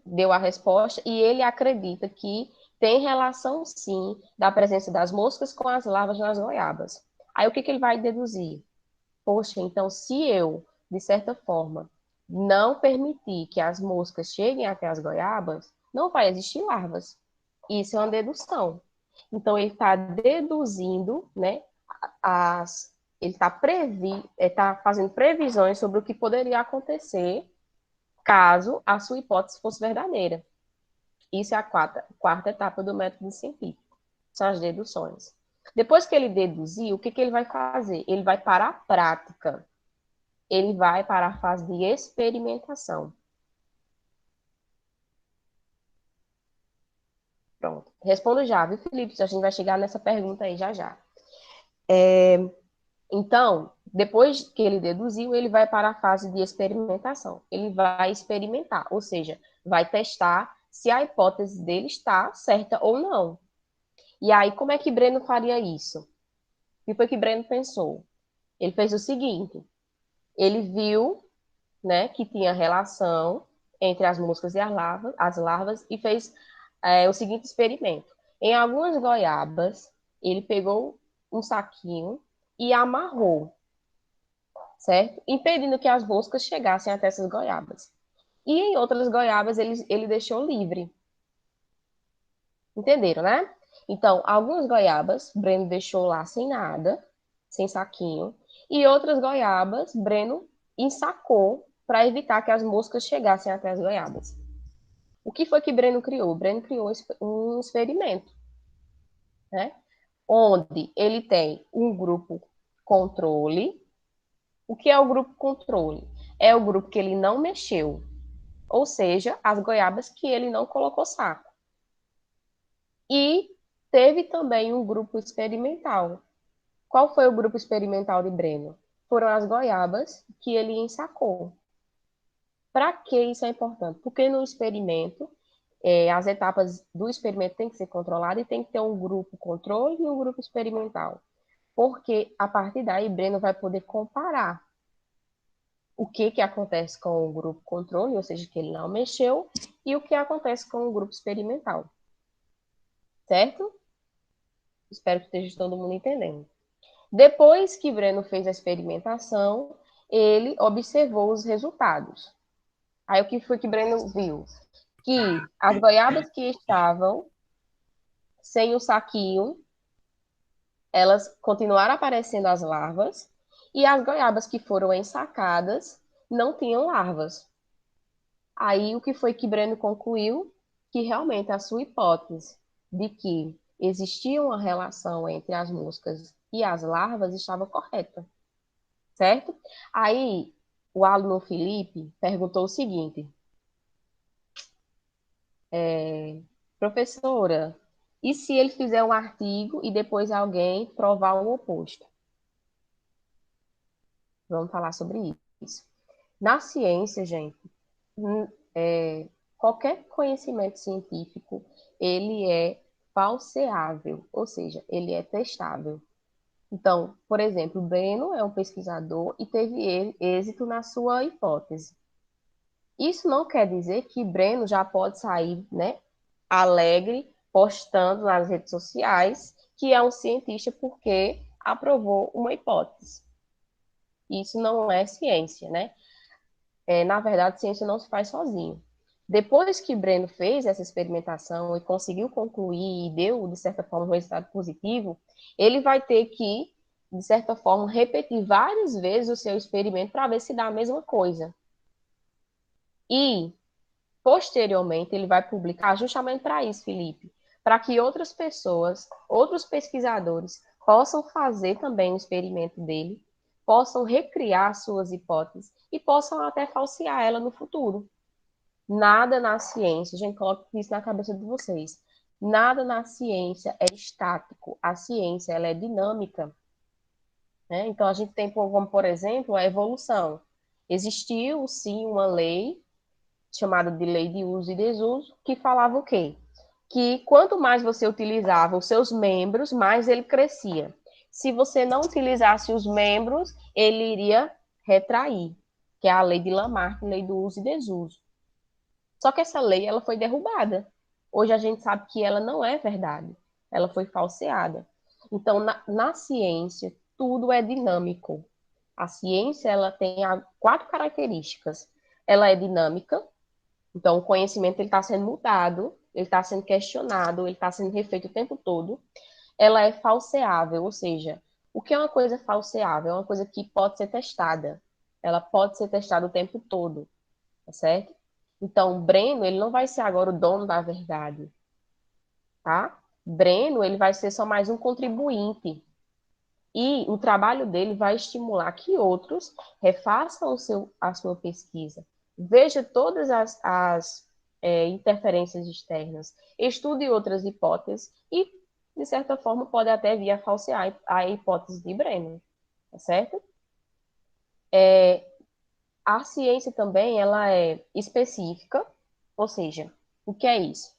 deu a resposta e ele acredita que tem relação, sim, da presença das moscas com as larvas nas goiabas. Aí o que ele vai deduzir? Poxa, então se eu, de certa forma, não permitir que as moscas cheguem até as goiabas, não vai existir larvas. Isso é uma dedução. Então ele está deduzindo, né, ele está fazendo previsões sobre o que poderia acontecer caso a sua hipótese fosse verdadeira. Isso é a quarta etapa do método científico. São as deduções. Depois que ele deduzir, o que ele vai fazer? Ele vai para a prática. Ele vai para a fase de experimentação. Pronto. Respondo já, viu, Felipe? A gente vai chegar nessa pergunta aí já já. Então, depois que ele deduziu, ele vai para a fase de experimentação. Ele vai experimentar, ou seja, vai testar se a hipótese dele está certa ou não. E aí, como é que Breno faria isso? O que foi que Breno pensou? Ele fez o seguinte: ele viu, né, que tinha relação entre as moscas e as larvas e fez o seguinte experimento. Em algumas goiabas, ele pegou um saquinho e amarrou, certo? Impedindo que as moscas chegassem até essas goiabas. E em outras goiabas, ele deixou livre. Entenderam, né? Então, algumas goiabas, Breno deixou lá sem nada, sem saquinho, e outras goiabas, Breno ensacou para evitar que as moscas chegassem até as goiabas. O que foi que Breno criou? Breno criou um experimento, né? Onde ele tem um grupo controle. O que é o grupo controle? É o grupo que ele não mexeu, ou seja, as goiabas que ele não colocou saco. E teve também um grupo experimental. Qual foi o grupo experimental de Breno? Foram as goiabas que ele ensacou. Para que isso é importante? Porque no experimento, as etapas do experimento têm que ser controladas e tem que ter um grupo controle e um grupo experimental. Porque a partir daí, Breno vai poder comparar o que acontece com o grupo controle, ou seja, que ele não mexeu, e o que acontece com o grupo experimental. Certo? Espero que esteja todo mundo entendendo. Depois que Breno fez a experimentação, ele observou os resultados. Aí o que foi que Breno viu? Que as goiabas que estavam sem o saquinho, elas continuaram aparecendo as larvas, e as goiabas que foram ensacadas não tinham larvas. Aí o que foi que Breno concluiu? Que realmente a sua hipótese de que existia uma relação entre as moscas e as larvas estava correta, certo? Aí o aluno Felipe perguntou o seguinte: professora, e se ele fizer um artigo e depois alguém provar o oposto? Vamos falar sobre isso. Na ciência, gente, hum, qualquer conhecimento científico, ele é falseável, ou seja, ele é testável. Então, por exemplo, Breno é um pesquisador e teve êxito na sua hipótese. Isso não quer dizer que Breno já pode sair, né, alegre, postando nas redes sociais que é um cientista porque aprovou uma hipótese. Isso não é ciência, né? Na verdade, ciência não se faz sozinho. Depois que Breno fez essa experimentação e conseguiu concluir e deu, de certa forma, um resultado positivo, ele vai ter que, de certa forma, repetir várias vezes o seu experimento para ver se dá a mesma coisa. E, posteriormente, ele vai publicar justamente para isso, Felipe, para que outras pessoas, outros pesquisadores, possam fazer também o experimento dele, possam recriar suas hipóteses e possam até falsear ela no futuro. Nada na ciência, gente, coloque isso na cabeça de vocês. Nada na ciência é estático. A ciência, ela é dinâmica, né? Então, a gente tem, como, por exemplo, a evolução. Existiu, sim, uma lei, chamada de lei de uso e desuso, que falava o quê? Que quanto mais você utilizava os seus membros, mais ele crescia. Se você não utilizasse os membros, ele iria retrair, que é a lei de Lamarck, lei do uso e desuso. Só que essa lei ela foi derrubada. Hoje a gente sabe que ela não é verdade. Ela foi falseada. Então, na ciência, tudo é dinâmico. A ciência ela tem quatro características. Ela é dinâmica, então o conhecimento está sendo mudado, ele está sendo questionado, ele está sendo refeito o tempo todo. Ela é falseável, ou seja, o que é uma coisa falseável? É uma coisa que pode ser testada. Ela pode ser testada o tempo todo, tá certo? Então, Breno, ele não vai ser agora o dono da verdade, tá? Breno, ele vai ser só mais um contribuinte. E o trabalho dele vai estimular que outros refaçam a sua pesquisa. Veja todas as interferências externas, estude outras hipóteses e, de certa forma, pode até vir a falsear a hipótese de Breno, tá certo? A ciência também ela é específica, ou seja, o que é isso?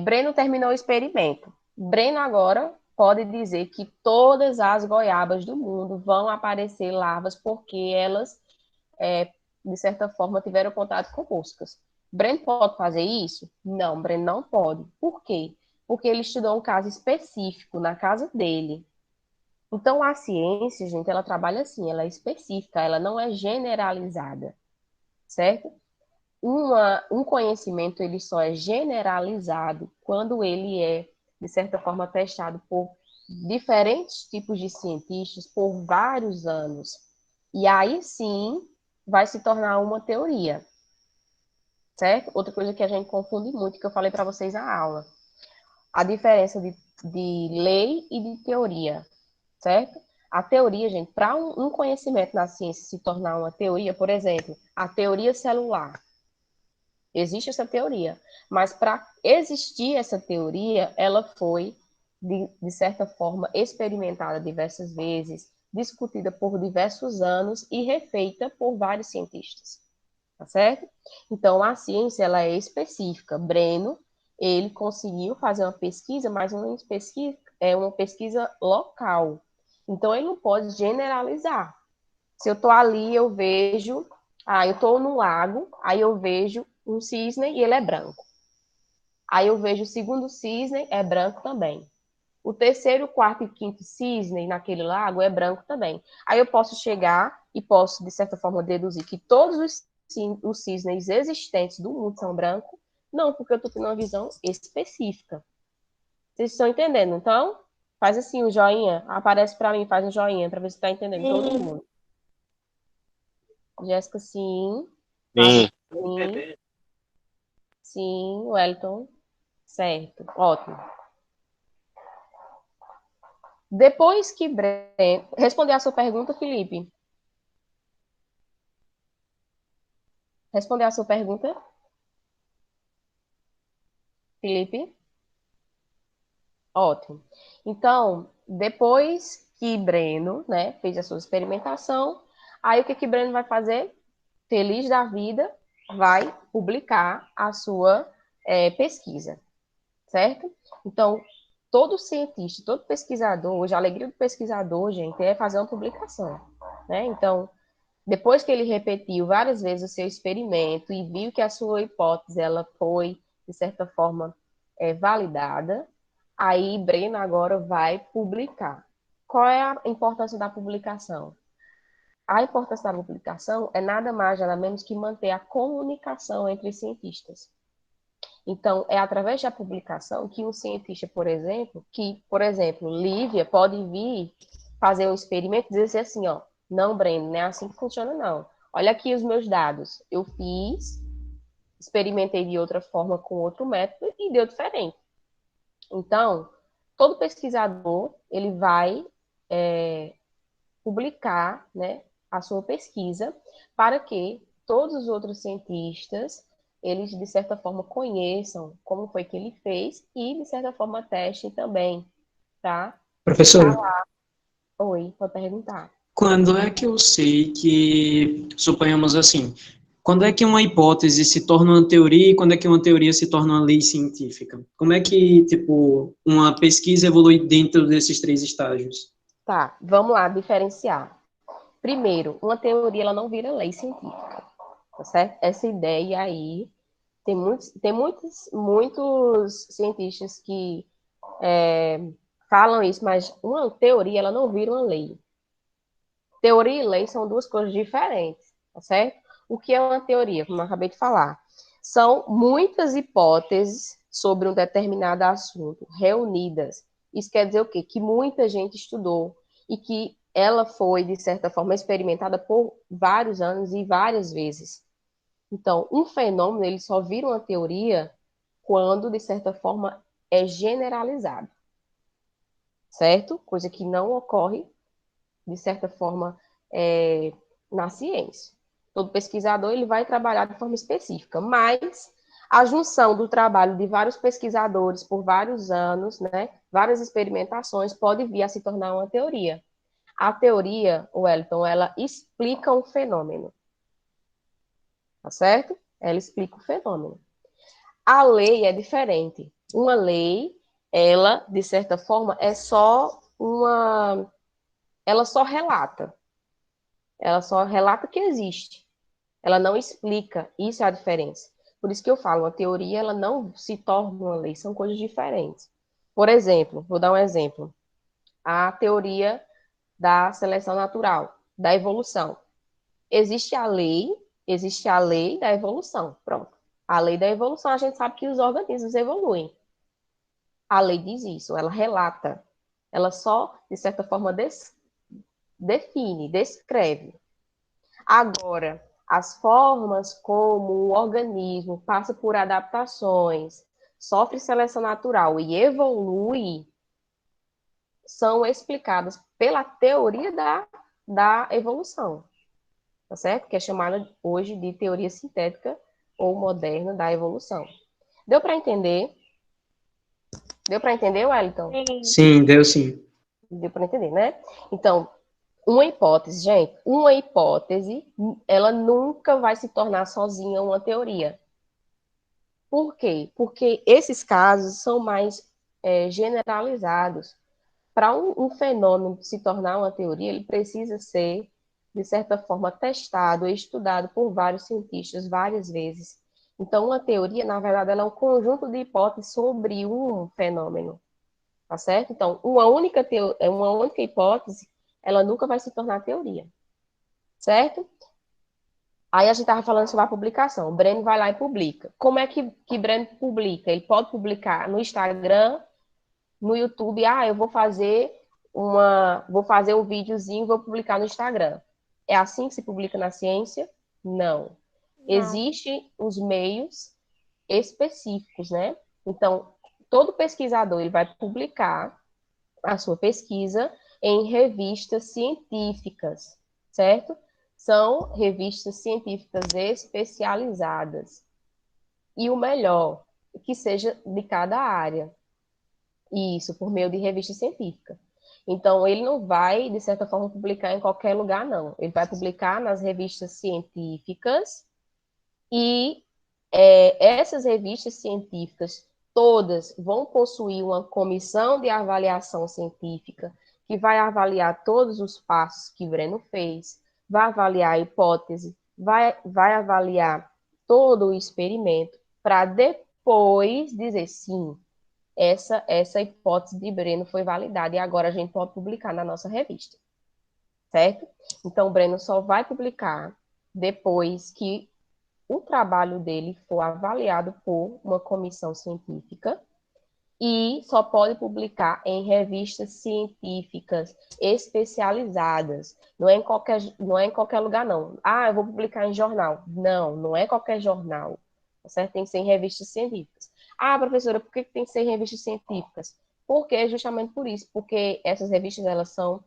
Breno terminou o experimento. Breno agora pode dizer que todas as goiabas do mundo vão aparecer larvas porque elas, de certa forma, tiveram contato com moscas. Breno pode fazer isso? Não, Breno não pode. Por quê? Porque ele estudou um caso específico na casa dele. Então, a ciência, gente, ela trabalha assim, ela é específica, ela não é generalizada, certo? Um conhecimento ele só é generalizado quando ele é, de certa forma, testado por diferentes tipos de cientistas por vários anos. E aí sim vai se tornar uma teoria, certo? Outra coisa que a gente confunde muito, que eu falei para vocês na aula, a diferença de lei e de teoria, certo? A teoria, gente, para um conhecimento na ciência se tornar uma teoria, por exemplo, a teoria celular. Existe essa teoria, mas para existir essa teoria, ela foi, de certa forma, experimentada diversas vezes, discutida por diversos anos e refeita por vários cientistas, tá certo? Então, a ciência, ela é específica. Breno, ele conseguiu fazer uma pesquisa, mas uma pesquisa local. Então, ele não pode generalizar. Se eu estou ali, eu vejo. Eu estou no lago, aí eu vejo um cisne e ele é branco. Aí eu vejo o segundo cisne, é branco também. O terceiro, quarto e quinto cisne naquele lago é branco também. Aí eu posso chegar e posso, de certa forma, deduzir que todos os cisnes existentes do mundo são brancos? Não, porque eu estou tendo uma visão específica. Vocês estão entendendo? Então, faz assim o joinha. Aparece para mim, faz um joinha para ver se está entendendo todo mundo. Jéssica, sim. Sim. Sim. Sim, Wellington. Certo. Ótimo. Depois que Breno... Responder a sua pergunta, Felipe. Responder a sua pergunta, Felipe. Ótimo. Então, depois que Breno, né, fez a sua experimentação, aí o que que Breno vai fazer? Feliz da vida, vai publicar a sua pesquisa, certo? Então, todo cientista, todo pesquisador, hoje a alegria do pesquisador, gente, é fazer uma publicação, né? Então, depois que ele repetiu várias vezes o seu experimento e viu que a sua hipótese ela foi, de certa forma, validada, aí Breno agora vai publicar. Qual é a importância da publicação? A importância da publicação é nada mais, nada menos que manter a comunicação entre cientistas. Então, é através da publicação que um cientista, por exemplo, Lívia pode vir fazer um experimento e dizer assim, ó, não, Breno, não é assim que funciona, não. Olha aqui os meus dados. Eu fiz, experimentei de outra forma com outro método e deu diferente. Então, todo pesquisador, ele vai publicar, né, a sua pesquisa para que todos os outros cientistas eles de certa forma conheçam como foi que ele fez e de certa forma testem também, tá? E tá Professor, lá. Oi, pode perguntar. quando é que eu sei que, suponhamos assim, quando é que uma hipótese se torna uma teoria e quando é que uma teoria se torna uma lei científica? Como é que, tipo, uma pesquisa evolui dentro desses três estágios? Tá, vamos lá diferenciar. Primeiro, uma teoria ela não vira lei científica, tá certo? Essa ideia aí Muitos cientistas que falam isso, mas uma teoria, ela não vira uma lei. Teoria e lei são duas coisas diferentes, tá certo? O que é uma teoria, como eu acabei de falar? São muitas hipóteses sobre um determinado assunto reunidas. Isso quer dizer o quê? Que muita gente estudou e que ela foi, de certa forma, experimentada por vários anos e várias vezes. Então, um fenômeno, ele só vira uma teoria quando, de certa forma, é generalizado, certo? Coisa que não ocorre, de certa forma, na ciência. Todo pesquisador, ele vai trabalhar de forma específica, mas a junção do trabalho de vários pesquisadores por vários anos, né, várias experimentações, pode vir a se tornar uma teoria. A teoria, Wellington, ela explica um fenômeno, tá certo? Ela explica o fenômeno. A lei é diferente. Uma lei, ela, de certa forma, é só uma. Ela só relata. Ela só relata que existe. Ela não explica. Isso é a diferença. Por isso que eu falo, uma teoria, ela não se torna uma lei. São coisas diferentes. Por exemplo, vou dar um exemplo. A teoria da seleção natural, da evolução. Existe a lei, existe a lei da evolução. Pronto. A lei da evolução, a gente sabe que os organismos evoluem. A lei diz isso, ela relata. Ela só, de certa forma, define, descreve. Agora, as formas como o organismo passa por adaptações, sofre seleção natural e evolui, são explicadas pela teoria da evolução, tá certo? Que é chamada hoje de teoria sintética ou moderna da evolução. Deu para entender? Deu para entender, Wellington? Sim, deu sim. Deu para entender, né? Então, uma hipótese, gente, uma hipótese, ela nunca vai se tornar sozinha uma teoria. Por quê? Porque esses casos são mais generalizados. Para um fenômeno se tornar uma teoria, ele precisa ser, de certa forma, testado e estudado por vários cientistas várias vezes. Então, uma teoria, na verdade, ela é um conjunto de hipóteses sobre um fenômeno, tá certo? Então, uma única hipótese, ela nunca vai se tornar teoria, certo? Aí a gente estava falando sobre a publicação. O Breno vai lá e publica. Como é que Breno publica? Ele pode publicar no Instagram, no YouTube. Ah, eu vou fazer um videozinho e vou publicar no Instagram. É assim que se publica na ciência? Não. Não. Existem os meios específicos, né? Então, todo pesquisador ele vai publicar a sua pesquisa em revistas científicas, certo? São revistas científicas especializadas. E o melhor, que seja de cada área. Isso, por meio de revista científica. Então, ele não vai, de certa forma, publicar em qualquer lugar, não. Ele vai publicar nas revistas científicas e essas revistas científicas todas vão possuir uma comissão de avaliação científica que vai avaliar todos os passos que Breno fez, vai avaliar a hipótese, vai avaliar todo o experimento para depois dizer sim, essa hipótese de Breno foi validada e agora a gente pode publicar na nossa revista, certo? Então, o Breno só vai publicar depois que o trabalho dele for avaliado por uma comissão científica e só pode publicar em revistas científicas especializadas. Não é em qualquer lugar, não. Ah, eu vou publicar em jornal. Não, não é qualquer jornal. Certo? Tem que ser em revistas científicas. Ah, professora, por que tem que ser em revistas científicas? Porque justamente por isso, porque essas revistas elas são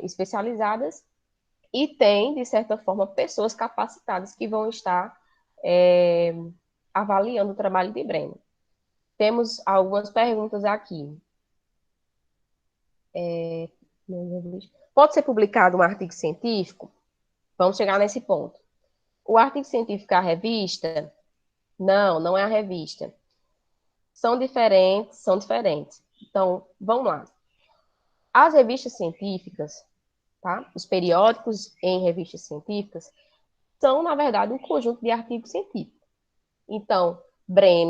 especializadas e tem, de certa forma, pessoas capacitadas que vão estar é, avaliando o trabalho de Breno. Temos algumas perguntas aqui. Pode ser publicado um artigo científico? Vamos chegar nesse ponto. O artigo científico é a revista? Não, não é a revista. São diferentes, são diferentes. Então, vamos lá. As revistas científicas, tá? Os periódicos em revistas científicas, são, na verdade, um conjunto de artigos científicos. Então, Breno